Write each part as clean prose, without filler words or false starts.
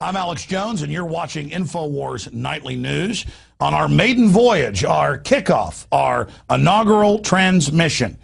I'm Alex Jones, and you're watching InfoWars Nightly News on our maiden voyage, our kickoff, our inaugural transmission.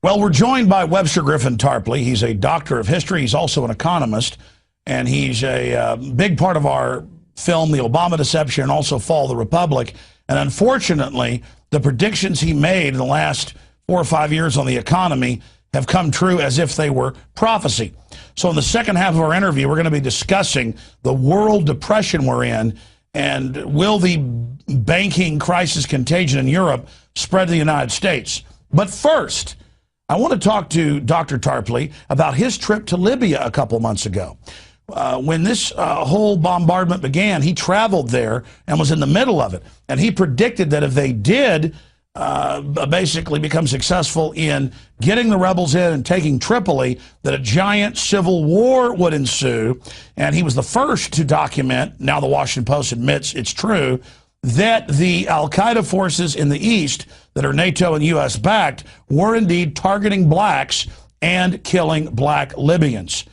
Well, we're joined by Webster Griffin Tarpley. He's a doctor of history. He's also an economist, and he's a big part of our film, The Obama Deception, and also Fall of the Republic. And unfortunately, the predictions he made in the last 4 or 5 years on the economy have come true as if they were prophecy. So in the second half of our interview, we're going to be discussing the world depression we're in, and will the banking crisis contagion in Europe spread to the United States? But first, I want to talk to Dr. Tarpley about his trip to Libya a couple months ago. When this whole bombardment began, he traveled there and was in the middle of it. And he predicted that if they did basically become successful in getting the rebels in and taking Tripoli, that a giant civil war would ensue. And he was the first to document, now the Washington Post admits it's true, that the al-Qaeda forces in the east that are NATO and U.S. backed were indeed targeting blacks and killing black Libyans.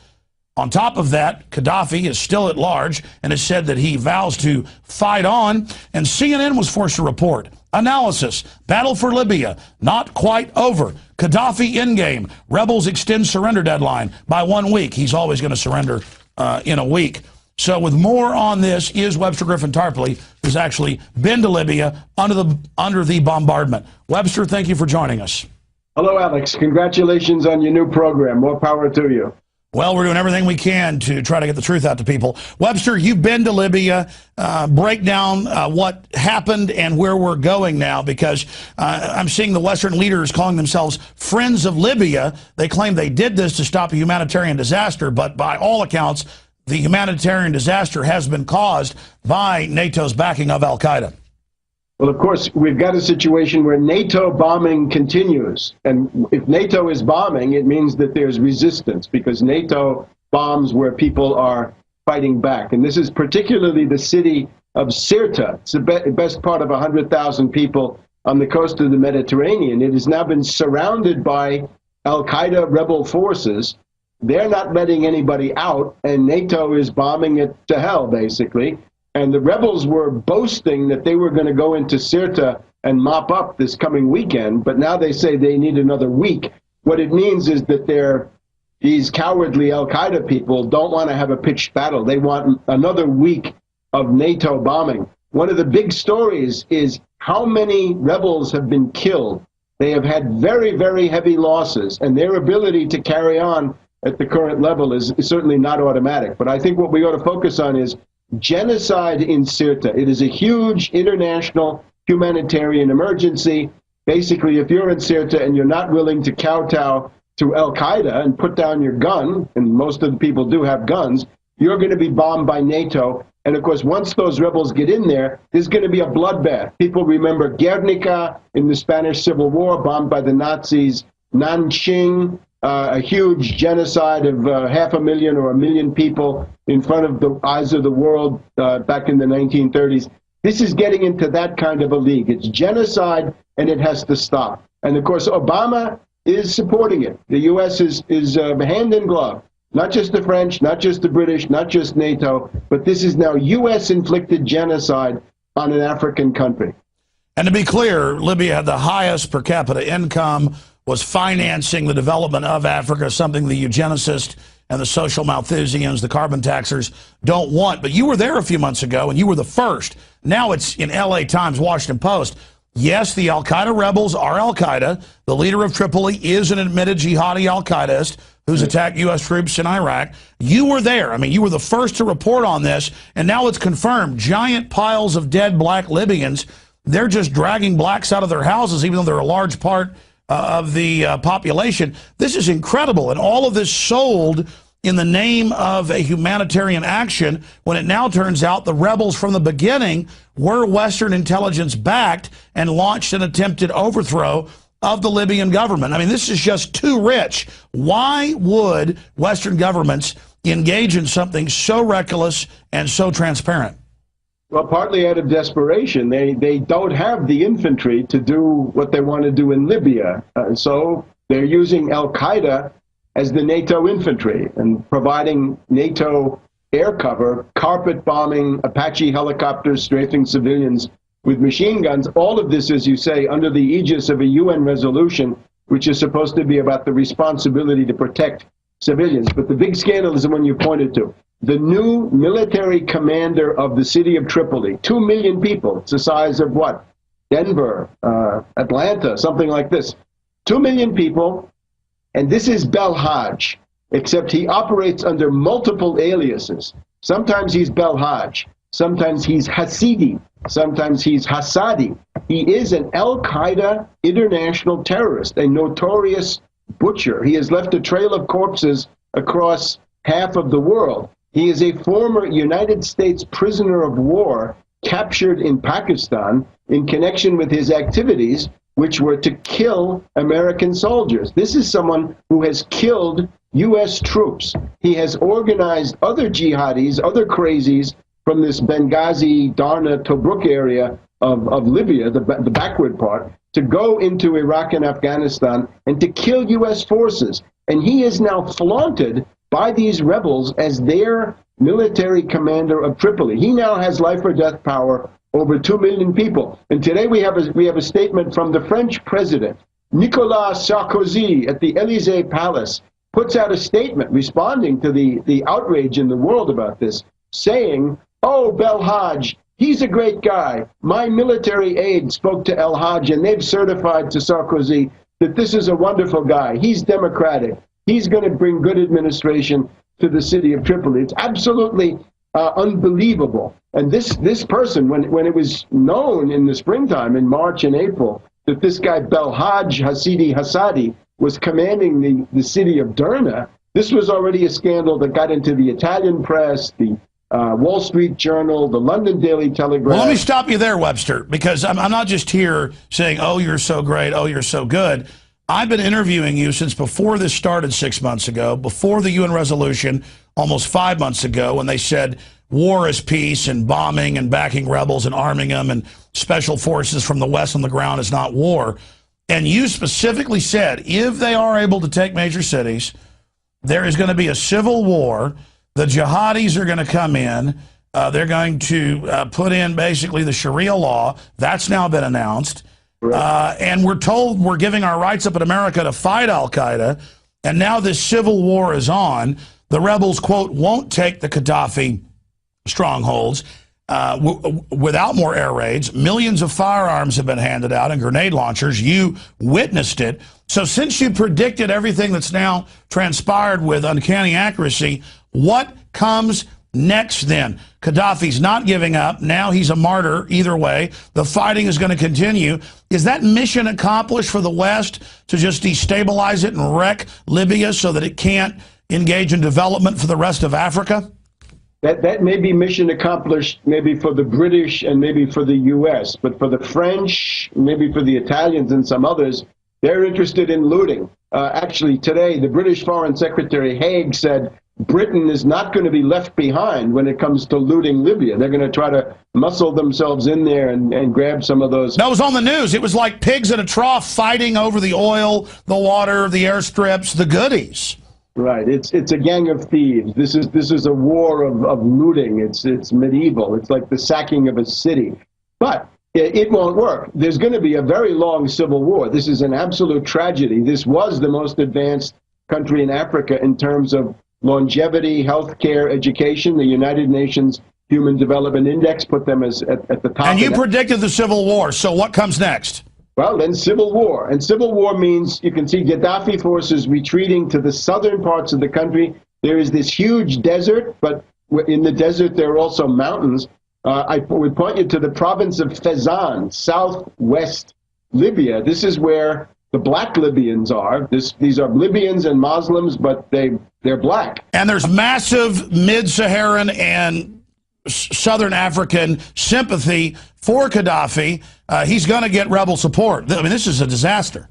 On top of that, Gaddafi is still at large and has said that he vows to fight on, and CNN was forced to report. Analysis: battle for Libya not quite over. Gaddafi endgame. Rebels extend surrender deadline by 1 week. He's always going to surrender in a week. So with more on this is Webster Griffin Tarpley, who's actually been to Libya under the bombardment. Webster, thank you for joining us. Hello, Alex. Congratulations on your new program. More power to you. Well, we're doing everything we can to try to get the truth out to people. Webster, you've been to Libya. Break down what happened and where we're going now, because I'm seeing the Western leaders calling themselves friends of Libya. They claim they did this to stop a humanitarian disaster, but by all accounts, the humanitarian disaster has been caused by NATO's backing of al-Qaeda. Well, of course, we've got a situation where NATO bombing continues. And if NATO is bombing, it means that there's resistance, because NATO bombs where people are fighting back. And this is particularly the city of Sirte. It's the best part of 100,000 people on the coast of the Mediterranean. It has now been surrounded by al-Qaeda rebel forces. They're not letting anybody out, and NATO is bombing it to hell, basically. And the rebels were boasting that they were going to go into Sirte and mop up this coming weekend, but now they say they need another week. What it means is that these cowardly al-Qaeda people don't want to have a pitched battle. They want another week of NATO bombing. One of the big stories is how many rebels have been killed. They have had very, very heavy losses, and their ability to carry on at the current level is certainly not automatic. But I think what we ought to focus on is genocide in Sirte. It is a huge international humanitarian emergency. Basically, if you're in Sirte and you're not willing to kowtow to al-Qaeda and put down your gun, and most of the people do have guns, you're going to be bombed by NATO. And of course, once those rebels get in there, there's going to be a bloodbath. People remember Guernica in the Spanish Civil War, bombed by the Nazis, Nanjing, a huge genocide of 500,000 or 1 million people in front of the eyes of the world back in the 1930s. This is getting into that kind of a league. It's genocide, and it has to stop. And of course, Obama is supporting it. The U.S. is hand in glove. Not just the French, not just the British, not just NATO, but this is now U.S.-inflicted genocide on an African country. And to be clear, Libya had the highest per capita income, was financing the development of Africa, something the eugenicists and the social Malthusians, the carbon taxers, don't want. But you were there a few months ago, and you were the first. Now it's in L.A. Times, Washington Post. Yes, the al-Qaeda rebels are al-Qaeda. The leader of Tripoli is an admitted jihadi al-Qaedist who's attacked U.S. troops in Iraq. You were there. I mean, you were the first to report on this, and now it's confirmed. Giant piles of dead black Libyans. They're just dragging blacks out of their houses, even though they're a large part of the population. This is incredible, and all of this sold in the name of a humanitarian action, when it now turns out the rebels from the beginning were Western intelligence backed and launched an attempted overthrow of the Libyan government. I mean, this is just too rich. Why would Western governments engage in something so reckless and so transparent? Well, partly out of desperation. They don't have the infantry to do what they want to do in Libya. So they're using al-Qaeda as the NATO infantry and providing NATO air cover, carpet bombing, Apache helicopters strafing civilians with machine guns. All of this, as you say, under the aegis of a UN resolution, which is supposed to be about the responsibility to protect civilians. But the big scandal is the one you pointed to. The new military commander of the city of Tripoli, 2 million people. It's the size of what? Denver, Atlanta, something like this. 2 million people. And this is Belhaj, except he operates under multiple aliases. Sometimes he's Belhaj. Sometimes he's Hasidi. Sometimes he's Hassadi. He is an Al-Qaeda international terrorist, a notorious butcher. He has left a trail of corpses across half of the world. He is a former United States prisoner of war captured in Pakistan in connection with his activities, which were to kill American soldiers. This is someone who has killed U.S. troops. He has organized other jihadis, other crazies from this Benghazi, Darna, Tobruk area of Libya, the backward part, to go into Iraq and Afghanistan and to kill U.S. forces. And he is now flaunted by these rebels as their military commander of Tripoli. He now has life or death power over 2 million people. And today we have a statement from the French president, Nicolas Sarkozy, at the Élysée Palace, puts out a statement responding to the outrage in the world about this, saying, "Oh, Belhaj, he's a great guy. My military aide spoke to El Haj, and they've certified to Sarkozy that this is a wonderful guy. He's democratic. He's going to bring good administration to the city of Tripoli." It's absolutely unbelievable. And this person, when it was known in the springtime, in March and April, that this guy Belhaj Hasidi Hassadi was commanding the city of Derna, this was already a scandal that got into the Italian press, the Wall Street Journal, the London Daily Telegraph. Well, let me stop you there, Webster, because I'm not just here saying, oh, you're so great, oh, you're so good. I've been interviewing you since before this started 6 months ago, before the UN resolution almost 5 months ago, when they said war is peace and bombing and backing rebels and arming them and special forces from the West on the ground is not war. And you specifically said, if they are able to take major cities, there is going to be a civil war. The jihadis are going to come in. They're going to put in basically the Sharia law. That's now been announced. Right. And we're told we're giving our rights up in America to fight al-Qaeda. And now this civil war is on. The rebels, quote, won't take the Gaddafi strongholds without more air raids. Millions of firearms have been handed out and grenade launchers. You witnessed it. So since you predicted everything that's now transpired with uncanny accuracy, what comes next then? Gaddafi's not giving up. Now he's a martyr either way. The fighting is going to continue. Is that mission accomplished for the West to just destabilize it and wreck Libya so that it can't engage in development for the rest of Africa? That may be mission accomplished maybe for the British and maybe for the U.S., but for the French, maybe for the Italians and some others, they're interested in looting. Actually, today, the British Foreign Secretary Haig said Britain is not going to be left behind when it comes to looting Libya. They're going to try to muscle themselves in there and grab some of those. That was on the news. It was like pigs in a trough fighting over the oil, the water, the airstrips, the goodies. Right. It's a gang of thieves. This is a war of looting. It's medieval. It's like the sacking of a city. But it won't work. There's going to be a very long civil war. This is an absolute tragedy. This was the most advanced country in Africa in terms of longevity, healthcare, education. The United Nations Human Development Index put them as at the top. And you predicted the civil war. So what comes next? Well, then civil war. And civil war means you can see Gaddafi forces retreating to the southern parts of the country. There is this huge desert, but in the desert there are also mountains. I would point you to the province of Fezzan, southwest Libya. This is where the black Libyans are. These are Libyans and Muslims, but they're black. And there's massive mid-Saharan and Southern African sympathy for Gaddafi. He's going to get rebel support. I mean, this is a disaster.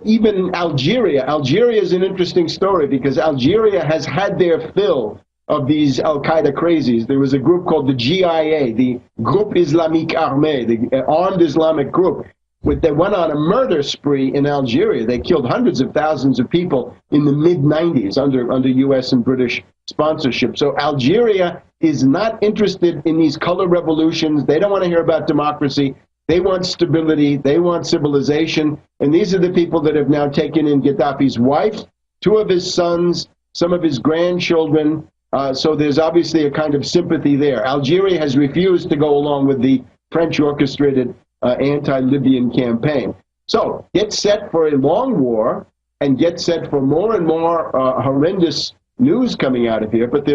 Even Algeria. Algeria is an interesting story because Algeria has had their fill of these al-Qaeda crazies. There was a group called the GIA, the Groupe Islamique Armée, the armed Islamic group. They went on a murder spree in Algeria. They killed hundreds of thousands of people in the mid-90s under U.S. and British sponsorship. So Algeria is not interested in these color revolutions. They don't want to hear about democracy. They want stability. They want civilization. And these are the people that have now taken in Gaddafi's wife, two of his sons, some of his grandchildren. So there's obviously a kind of sympathy there. Algeria has refused to go along with the French-orchestrated anti-Libyan campaign. So get set for a long war and get set for more and more horrendous news coming out of here. But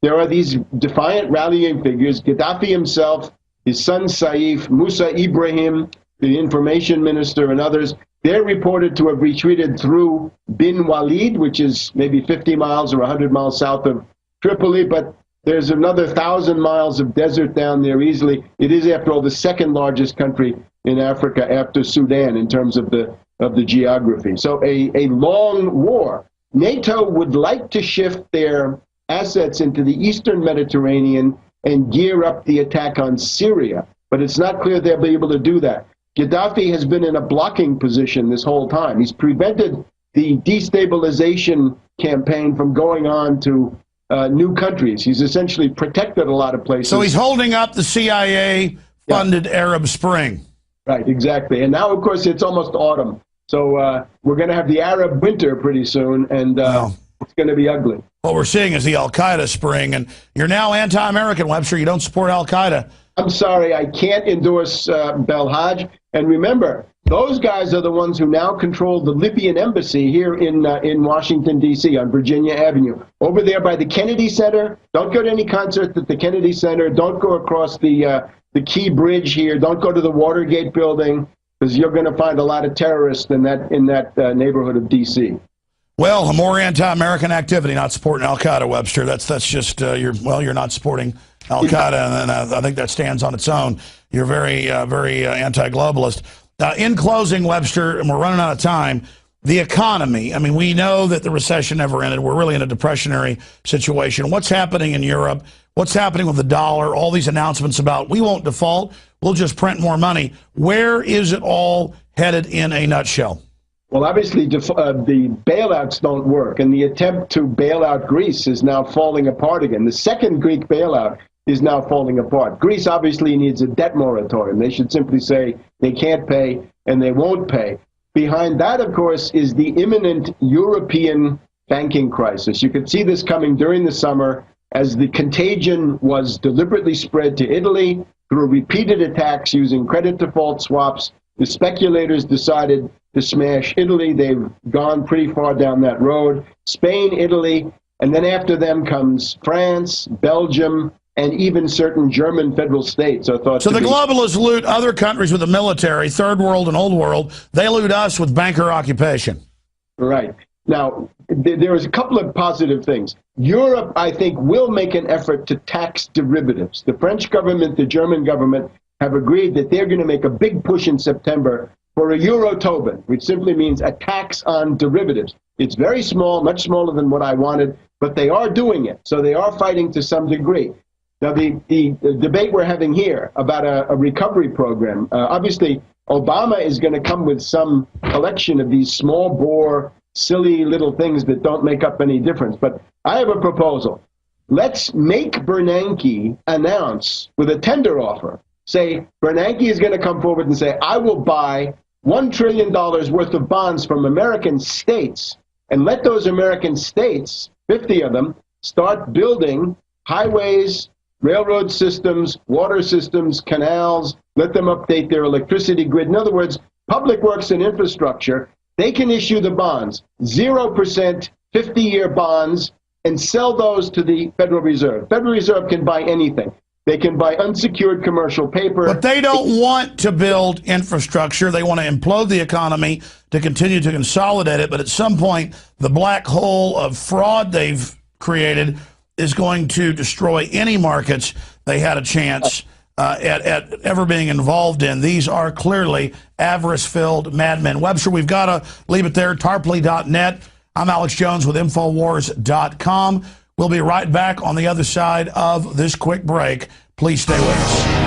there are these defiant rallying figures, Gaddafi himself, his son Saif, Musa Ibrahim, the information minister, and others. They're reported to have retreated through Bin Walid, which is maybe 50 miles or 100 miles south of Tripoli, but there's another 1,000 miles of desert down there easily. It is, after all, the second largest country in Africa after Sudan in terms of the geography. So a long war. NATO would like to shift their assets into the eastern Mediterranean and gear up the attack on Syria, but it's not clear they'll be able to do that. Gaddafi has been in a blocking position this whole time. He's prevented the destabilization campaign from going on to new countries. He's essentially protected a lot of places. So he's holding up the CIA-funded Arab Spring. Right, exactly. And now, of course, it's almost autumn. So we're going to have the Arab winter pretty soon, and it's going to be ugly. What we're seeing is the Al-Qaeda spring, and you're now anti-American, Webster. You don't support Al-Qaeda. I'm sorry, I can't endorse Belhaj. And remember, those guys are the ones who now control the Libyan embassy here in Washington, D.C., on Virginia Avenue. Over there by the Kennedy Center. Don't go to any concerts at the Kennedy Center. Don't go across the Key Bridge here. Don't go to the Watergate building, because you're going to find a lot of terrorists in that neighborhood of D.C. Well, more anti-American activity, not supporting Al-Qaeda, Webster. That's just, you're not supporting Al-Qaeda, and I think that stands on its own. You're very anti-globalist. In closing, Webster, and we're running out of time, the economy. I mean, we know that the recession never ended. We're really in a depressionary situation. What's happening in Europe? What's happening with the dollar? All these announcements about we won't default, we'll just print more money. Where is it all headed in a nutshell? Well, obviously, the bailouts don't work, and the attempt to bail out Greece is now falling apart again. The second Greek bailout is now falling apart. Greece obviously needs a debt moratorium. They should simply say they can't pay and they won't pay. Behind that, of course, is the imminent European banking crisis. You could see this coming during the summer as the contagion was deliberately spread to Italy through repeated attacks using credit default swaps. The speculators decided to smash Italy. They've gone pretty far down that road. Spain, Italy, and then after them comes France, Belgium, and even certain German federal states are thought to be. So the globalists loot other countries with the military, third world and old world. They loot us with banker occupation. Right. Now, there is a couple of positive things. Europe, I think, will make an effort to tax derivatives. The French government, the German government have agreed that they're going to make a big push in September for a Euro-Tobin, which simply means a tax on derivatives. It's very small, much smaller than what I wanted, but they are doing it. So they are fighting to some degree. Now, the debate we're having here about a recovery program, obviously, Obama is going to come with some collection of these small bore, silly little things that don't make up any difference. But I have a proposal. Let's make Bernanke announce with a tender offer. Say, Bernanke is going to come forward and say, I will buy $1 trillion worth of bonds from American states, and let those American states, 50 of them, start building highways, railroad systems, water systems, canals, let them update their electricity grid. In other words, public works and infrastructure, they can issue the bonds, 0%, 50-year bonds, and sell those to the Federal Reserve. Federal Reserve can buy anything. They can buy unsecured commercial paper. But they don't want to build infrastructure. They want to implode the economy to continue to consolidate it. But at some point, the black hole of fraud they've created is going to destroy any markets they had a chance at ever being involved in. These are clearly avarice-filled madmen. Webster, we've got to leave it there. Tarpley.net. I'm Alex Jones with Infowars.com. We'll be right back on the other side of this quick break. Please stay with us.